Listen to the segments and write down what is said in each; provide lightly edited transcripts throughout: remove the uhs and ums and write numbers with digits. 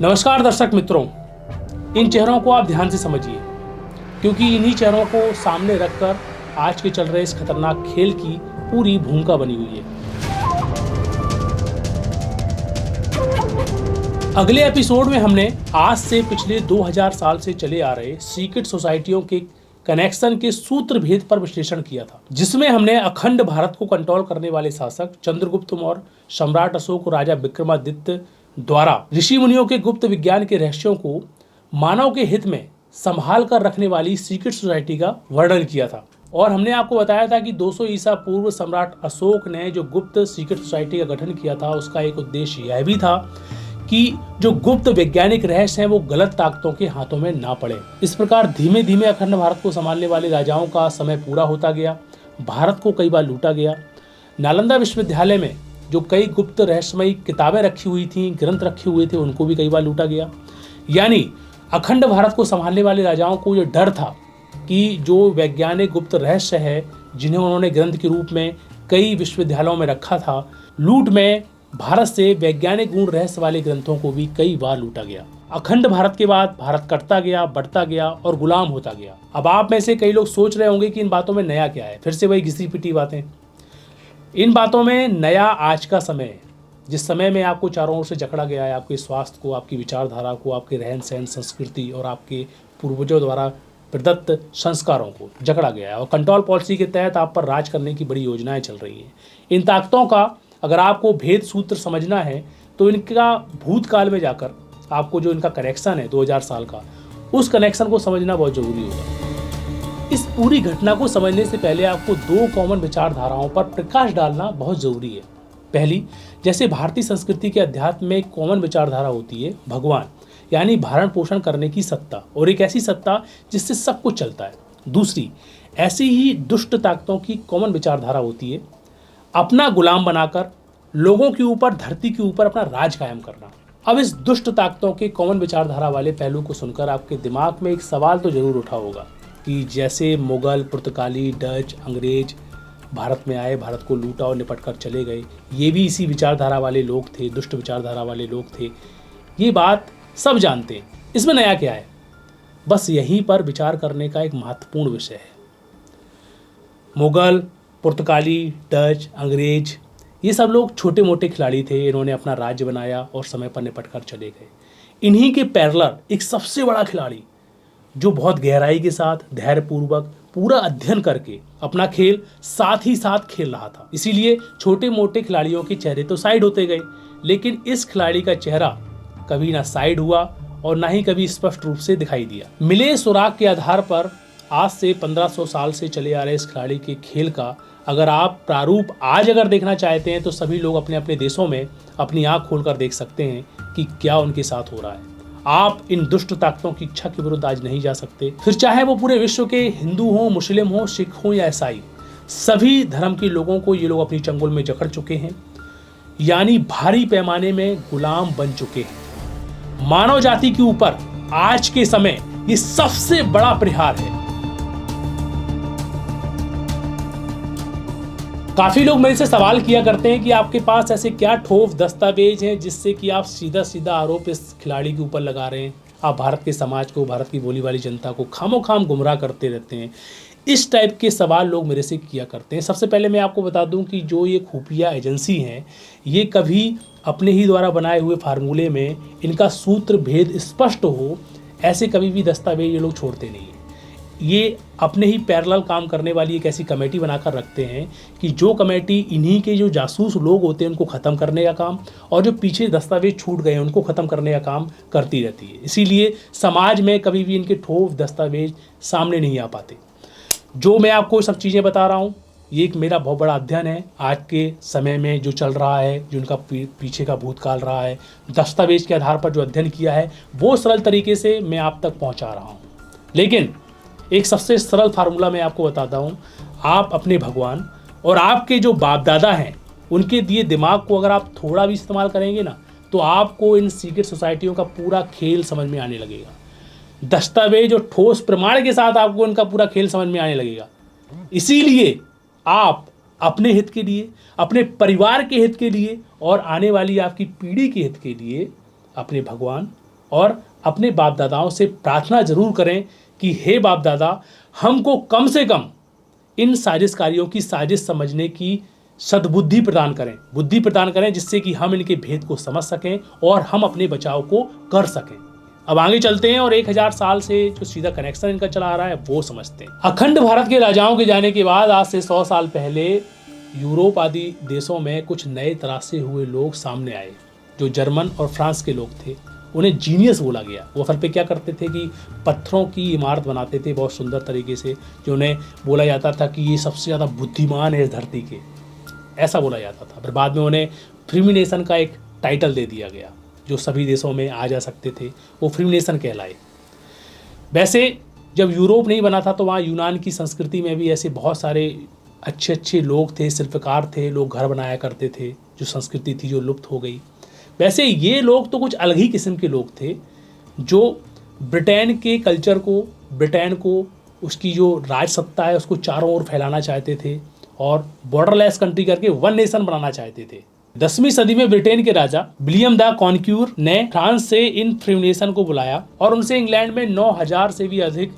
नमस्कार दर्शक मित्रों, इन चेहरों को आप ध्यान से समझिए, क्योंकि इन्हीं चेहरों को सामने रखकर आज के चल रहे इस खतरनाक खेल की पूरी भूमिका बनी हुई है। अगले एपिसोड में हमने आज से पिछले 2000 साल से चले आ रहे सीक्रेट सोसाइटियों के कनेक्शन के सूत्र भेद पर विश्लेषण किया था, जिसमें हमने अखंड भारत को कंट्रोल करने वाले शासक चंद्रगुप्त मौर्य, सम्राट अशोक और राजा विक्रमादित्य द्वारा ऋषि मुनियों के गुप्त विज्ञान के रहस्यों को मानव के हित में संभाल कर रखने वाली सीक्रेट सोसाइटी का वर्णन किया था। और हमने आपको बताया था कि 200 ईसा पूर्व सम्राट अशोक ने जो गुप्त सीक्रेट सोसाइटी का गठन किया था, उसका एक उद्देश्य यह भी था कि जो गुप्त वैज्ञानिक रहस्य हैं वो गलत ताकतों के हाथों में ना पड़े। इस प्रकार धीमे धीमे अखंड भारत को संभालने वाले राजाओं का समय पूरा होता गया। भारत को कई बार लूटा गया। नालंदा विश्वविद्यालय में जो कई गुप्त रहस्यमयी किताबें रखी हुई थी, ग्रंथ रखे हुए थे, उनको भी कई बार लूटा गया। यानी अखंड भारत को संभालने वाले राजाओं को ये डर था कि जो वैज्ञानिक गुप्त रहस्य है, जिन्हें उन्होंने ग्रंथ के रूप में कई विश्वविद्यालयों में रखा था, लूट में भारत से वैज्ञानिक गुण रहस्य वाले ग्रंथों को भी कई बार लूटा गया। अखंड भारत के बाद भारत कटता गया, बढ़ता गया और गुलाम होता गया। अब आप में से कई लोग सोच रहे होंगे कि इन बातों में नया क्या है। फिर से वही घिसी पिटी बातें। इन बातों में नया आज का समय है, जिस समय में आपको चारों ओर से जकड़ा गया है। आपके स्वास्थ्य को, आपकी विचारधारा को, आपके रहन सहन, संस्कृति और आपके पूर्वजों द्वारा प्रदत्त संस्कारों को जकड़ा गया है। और कंट्रोल पॉलिसी के तहत आप पर राज करने की बड़ी योजनाएं चल रही हैं। इन ताकतों का अगर आपको भेद सूत्र समझना है तो इनका भूतकाल में जाकर आपको जो इनका कनेक्शन है 2000 साल का, उस कनेक्शन को समझना बहुत जरूरी होगा। इस पूरी घटना को समझने से पहले आपको दो कॉमन विचारधाराओं पर प्रकाश डालना बहुत जरूरी है। पहली, जैसे भारतीय संस्कृति के अध्यात्म में एक कॉमन विचारधारा होती है भगवान, यानी भरण पोषण करने की सत्ता, और एक ऐसी सत्ता जिससे सब कुछ चलता है। दूसरी, ऐसी ही दुष्ट ताकतों की कॉमन विचारधारा होती है अपना गुलाम बनाकर लोगों के ऊपर, धरती के ऊपर अपना राज कायम करना। अब इस दुष्ट ताकतों के कॉमन विचारधारा वाले पहलू को सुनकर आपके दिमाग में एक सवाल तो जरूर उठा होगा कि जैसे मुगल, पुर्तगाली, डच, अंग्रेज भारत में आए, भारत को लूटा और निपट कर चले गए, ये भी इसी विचारधारा वाले लोग थे, दुष्ट विचारधारा वाले लोग थे। ये बात सब जानते हैं। इसमें नया क्या है? बस यहीं पर विचार करने का एक महत्वपूर्ण विषय है। मुगल, पुर्तगाली, डच, अंग्रेज, ये सब लोग छोटे मोटे खिलाड़ी थे। इन्होंने अपना राज्य बनाया और समय पर निपट कर चले गए। इन्हीं के पैरेलल एक सबसे बड़ा खिलाड़ी जो बहुत गहराई के साथ, धैर्यपूर्वक, पूरा अध्ययन करके अपना खेल साथ ही साथ खेल रहा था। इसीलिए छोटे मोटे खिलाड़ियों के चेहरे तो साइड होते गए, लेकिन इस खिलाड़ी का चेहरा कभी ना साइड हुआ और ना ही कभी स्पष्ट रूप से दिखाई दिया। मिले सुराग के आधार पर आज से 1500 साल से चले आ रहे इस खिलाड़ी के खेल का अगर आप प्रारूप आज अगर देखना चाहते हैं तो सभी लोग अपने अपने देशों में अपनी आंख खोलकर देख सकते हैं कि क्या उनके साथ हो रहा है। आप इन दुष्ट ताकतों की इच्छा के विरुद्ध आज नहीं जा सकते। फिर चाहे वो पूरे विश्व के हिंदू हो, मुस्लिम हो, सिख हो या ईसाई, सभी धर्म के लोगों को ये लोग अपनी चंगुल में जकड़ चुके हैं, यानी भारी पैमाने में गुलाम बन चुके हैं। मानव जाति के ऊपर आज के समय ये सबसे बड़ा प्रहार है। काफी लोग मेरे से सवाल किया करते हैं कि आपके पास ऐसे क्या ठोस दस्तावेज हैं जिससे कि आप सीधा सीधा आरोप इस खिलाड़ी के ऊपर लगा रहे हैं। आप भारत के समाज को, भारत की बोली वाली जनता को खामोखाम गुमराह करते रहते हैं। इस टाइप के सवाल लोग मेरे से किया करते हैं। सबसे पहले मैं आपको बता दूं कि जो ये खुफिया एजेंसी हैं, ये कभी अपने ही द्वारा बनाए हुए फार्मूले में इनका सूत्र भेद स्पष्ट हो, ऐसे कभी भी दस्तावेज ये लोग छोड़ते नहीं हैं। ये अपने ही पैरेलल काम करने वाली एक ऐसी कमेटी बनाकर रखते हैं कि जो कमेटी इन्हीं के जो जासूस लोग होते हैं उनको ख़त्म करने का काम, और जो पीछे दस्तावेज छूट गए हैं उनको ख़त्म करने का काम करती रहती है। इसीलिए समाज में कभी भी इनके ठोस दस्तावेज सामने नहीं आ पाते। जो मैं आपको सब चीज़ें बता रहा हूँ, ये एक मेरा बहुत बड़ा अध्ययन है। आज के समय में जो चल रहा है, जो उनका पीछे का भूतकाल रहा है, दस्तावेज के आधार पर जो अध्ययन किया है, वो सरल तरीके से मैं आप तक पहुँचा रहा हूँ। लेकिन एक सबसे सरल फार्मूला मैं आपको बताता हूँ। आप अपने भगवान और आपके जो बाप दादा हैं उनके दिए दिमाग को अगर आप थोड़ा भी इस्तेमाल करेंगे ना, तो आपको इन सीक्रेट सोसाइटियों का पूरा खेल समझ में आने लगेगा। दस्तावेज और ठोस प्रमाण के साथ आपको इनका पूरा खेल समझ में आने लगेगा। इसीलिए आप अपने हित के लिए, अपने परिवार के हित के लिए और आने वाली आपकी पीढ़ी के हित के लिए अपने भगवान और अपने बाप दादाओं से प्रार्थना जरूर करें कि हे बाप दादा, हमको कम से कम इन साजिशकारियों की साजिश समझने की सद्बुद्धि प्रदान करें, बुद्धि प्रदान करें, जिससे कि हम इनके भेद को समझ सकें और हम अपने बचाव को कर सकें। अब आगे चलते हैं और 1000 साल से जो सीधा कनेक्शन इनका चला आ रहा है वो समझते हैं। अखंड भारत के राजाओं के जाने के बाद आज से 100 साल पहले यूरोप आदि देशों में कुछ नए तरासे हुए लोग सामने आए, जो जर्मन और फ्रांस के लोग थे। उन्हें जीनियस बोला गया। वो असल पे क्या करते थे कि पत्थरों की इमारत बनाते थे बहुत सुंदर तरीके से, जो उन्हें बोला जाता था कि ये सबसे ज़्यादा बुद्धिमान है इस धरती के, ऐसा बोला जाता था। फिर बाद में उन्हें फ्रीमेसन का एक टाइटल दे दिया गया, जो सभी देशों में आ जा सकते थे, वो फ्रीमेसन कहलाए। वैसे जब यूरोप नहीं बना था तो वहाँ यूनान की संस्कृति में भी ऐसे बहुत सारे अच्छे अच्छे लोग थे, शिल्पकार थे, लोग घर बनाया करते थे, जो संस्कृति थी जो लुप्त हो गई। वैसे ये लोग तो कुछ अलग ही किस्म के लोग थे, जो ब्रिटेन के कल्चर को, ब्रिटेन को, उसकी जो राज सत्ता है उसको चारों ओर फैलाना चाहते थे और बॉर्डरलेस कंट्री करके वन नेशन बनाना चाहते थे। 10वीं सदी में ब्रिटेन के राजा विलियम द कॉन्क्यूर ने फ्रांस से इन फ्रीमेसन को बुलाया और उनसे इंग्लैंड में 9000 से भी अधिक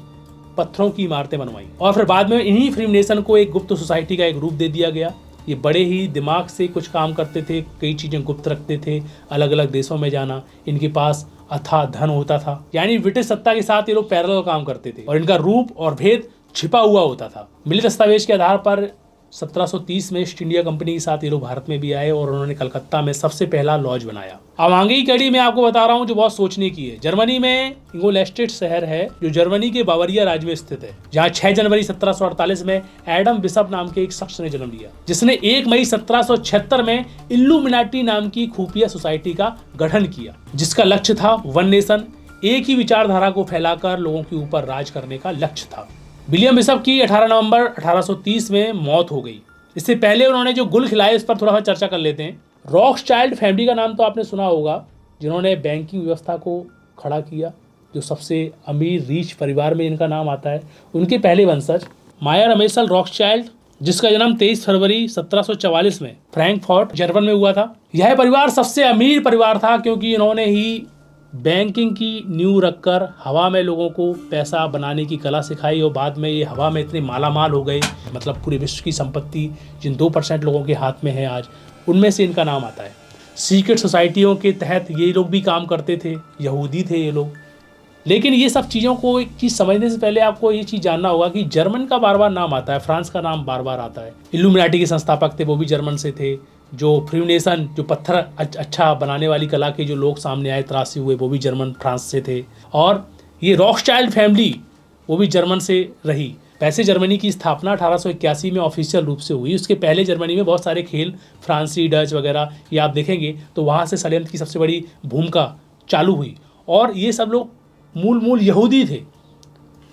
पत्थरों की इमारतें बनवाई। और फिर बाद में इन्हीं फ्रीमेसन को एक गुप्त सोसाइटी का एक रूप दे दिया गया। ये बड़े ही दिमाग से कुछ काम करते थे, कई चीज़ें गुप्त रखते थे, अलग अलग देशों में जाना, इनके पास अथाह धन होता था, यानी ब्रिटिश सत्ता के साथ ये लोग पैरेलल काम करते थे और इनका रूप और भेद छिपा हुआ होता था। मिले दस्तावेज के आधार पर 1730 में ईस्ट इंडिया कंपनी के साथ ये लोग भारत में भी आए और उन्होंने कलकत्ता में सबसे पहला लॉज बनाया। अब आगे की कड़ी मैं आपको बता रहा हूँ जो बहुत सोचने की है। जर्मनी में इंगोलेस्टेड शहर है, जो जर्मनी के बावरिया राज्य में स्थित है, जहाँ 6 जनवरी 1748 में एडम बिशप नाम के एक शख्स ने जन्म लिया, जिसने 1 मई 1776 में इल्लुमिनाटी नाम की खुफिया सोसाइटी का गठन किया, जिसका लक्ष्य था वन नेशन, एक ही विचारधारा को फैलाकर लोगों के ऊपर राज करने का लक्ष्य था। विलियम बिशप की 18 नवंबर 1830 में मौत हो गई। इससे पहले उन्होंने जो गुल खिलाए इस पर थोड़ा सा चर्चा कर लेते हैं। रॉकचाइल्ड फैमिली का नाम तो आपने सुना होगा, जिन्होंने बैंकिंग व्यवस्था को खड़ा किया, जो सबसे अमीर रीच परिवार में इनका नाम आता है। उनके पहले वंशज मायर अमेसल रॉकचाइल्ड, जिसका जन्म 23 फरवरी 1744 में फ्रैंकफर्ट जर्मन में हुआ था। यह परिवार सबसे अमीर परिवार था क्योंकि इन्होंने ही बैंकिंग की नींव रखकर हवा में लोगों को पैसा बनाने की कला सिखाई और बाद में ये हवा में इतने मालामाल हो गए, मतलब पूरे विश्व की संपत्ति जिन 2% लोगों के हाथ में है आज, उनमें से इनका नाम आता है। सीक्रेट सोसाइटियों के तहत ये लोग भी काम करते थे, यहूदी थे ये लोग। लेकिन ये सब चीज़ों को एक चीज़ समझने से पहले आपको ये चीज़ जानना होगा कि जर्मन का बार बार नाम आता है, फ्रांस का नाम बार बार आता है। इल्लुमिनाटी के संस्थापक थे वो भी जर्मन से थे। जो फ्रीमेसन, जो पत्थर अच्छा बनाने वाली कला के जो लोग सामने आए तरासे हुए, वो भी जर्मन फ्रांस से थे। और ये रॉकचाइल्ड फैमिली वो भी जर्मन से रही। वैसे जर्मनी की स्थापना 1881 में ऑफिशियल रूप से हुई। उसके पहले जर्मनी में बहुत सारे खेल, फ्रांसी, डच वगैरह, ये आप देखेंगे तो वहाँ से षड्यंत्र की सबसे बड़ी भूमिका चालू हुई और ये सब लोग मूल यहूदी थे।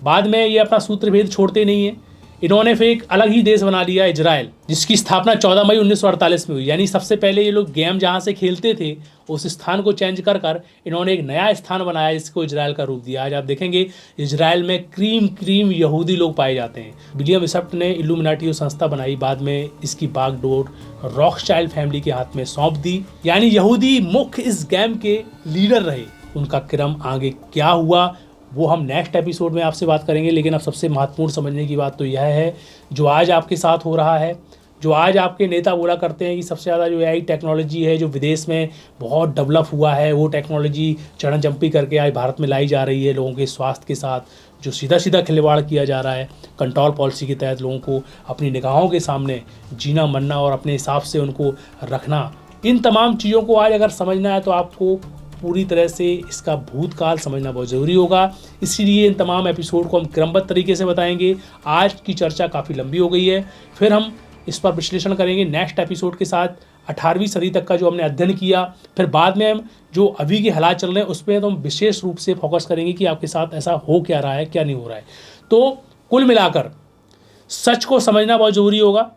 बाद में ये अपना सूत्रभेद छोड़ते नहीं हैं। इन्होंने फिर एक अलग ही देश बना लिया, इजराइल, जिसकी स्थापना 14 मई 1948 में हुई। यानी सबसे पहले ये लोग गेम जहाँ से खेलते थे उस स्थान को चेंज कर इन्होंने एक नया स्थान बनाया जिसको इजराइल का रूप दिया। आज आप देखेंगे इजराइल में क्रीम यहूदी लोग पाए जाते हैं। विलियम बिशप ने इल्लुमिनाटी संस्था बनाई, बाद में इसकी बागडोर रॉकचाइल्ड फैमिली के हाथ में सौंप दी। यानी यहूदी मुख्य इस गेम के लीडर रहे। उनका क्रम आगे क्या हुआ वो हम नेक्स्ट एपिसोड में आपसे बात करेंगे। लेकिन अब सबसे महत्वपूर्ण समझने की बात तो यह है, जो आज आपके साथ हो रहा है, जो आज आपके नेता बोला करते हैं कि सबसे ज़्यादा जो एआई टेक्नोलॉजी है जो विदेश में बहुत डेवलप हुआ है, वो टेक्नोलॉजी चढ़न चंपी करके आज भारत में लाई जा रही है। लोगों के स्वास्थ्य के साथ जो सीधा खिलवाड़ किया जा रहा है, कंट्रोल पॉलिसी के तहत लोगों को अपनी निगाहों के सामने जीना मरना और अपने हिसाब से उनको रखना, इन तमाम चीज़ों को आज अगर समझना है तो आपको पूरी तरह से इसका भूतकाल समझना बहुत ज़रूरी होगा। इसीलिए इन तमाम एपिसोड को हम क्रमबद्ध तरीके से बताएंगे। आज की चर्चा काफ़ी लंबी हो गई है, फिर हम इस पर विश्लेषण करेंगे नेक्स्ट एपिसोड के साथ। 18वीं सदी तक का जो हमने अध्ययन किया, फिर बाद में हम जो अभी के हालात चल रहे हैं उस पर तो हम विशेष रूप से फोकस करेंगे कि आपके साथ ऐसा हो क्या रहा है, क्या नहीं हो रहा है। तो कुल मिलाकर सच को समझना बहुत ज़रूरी होगा,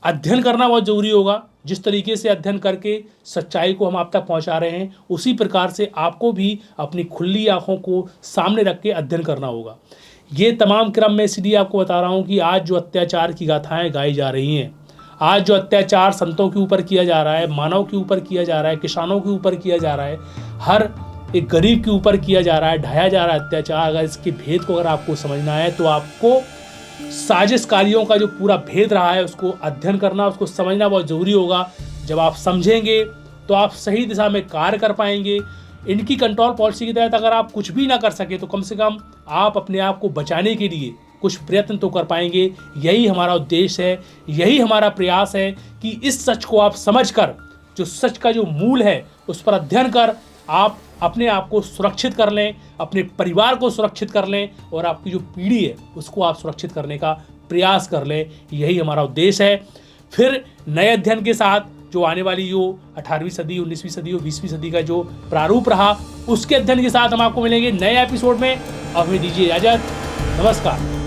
अध्ययन करना बहुत ज़रूरी होगा। जिस तरीके से अध्ययन करके सच्चाई को हम आप तक पहुंचा रहे हैं, उसी प्रकार से आपको भी अपनी खुली आंखों को सामने रख के अध्ययन करना होगा। ये तमाम क्रम में इसलिए आपको बता रहा हूं कि आज जो अत्याचार की गाथाएं गाई जा रही हैं, आज जो अत्याचार संतों के ऊपर किया जा रहा है, मानव के ऊपर किया जा रहा है, किसानों के ऊपर किया जा रहा है, हर एक गरीब के ऊपर किया जा रहा है, ढाया जा रहा है अत्याचार, अगर इसके भेद को अगर आपको समझना है तो आपको साजिशकारियों का जो पूरा भेद रहा है उसको अध्ययन करना, उसको समझना बहुत ज़रूरी होगा। जब आप समझेंगे तो आप सही दिशा में कार्य कर पाएंगे। इनकी कंट्रोल पॉलिसी के तहत अगर आप कुछ भी ना कर सके तो कम से कम आप अपने आप को बचाने के लिए कुछ प्रयत्न तो कर पाएंगे। यही हमारा उद्देश्य है, यही हमारा प्रयास है कि इस सच को आप समझकर, जो सच का जो मूल है उस पर अध्ययन कर आप अपने आप को सुरक्षित कर लें, अपने परिवार को सुरक्षित कर लें और आपकी जो पीढ़ी है उसको आप सुरक्षित करने का प्रयास कर लें। यही हमारा उद्देश्य है। फिर नए अध्ययन के साथ जो आने वाली जो 18वीं सदी, 19वीं सदी और 20वीं सदी का जो प्रारूप रहा उसके अध्ययन के साथ हम आपको मिलेंगे नए एपिसोड में। अब हमें दीजिए इजाजत। नमस्कार।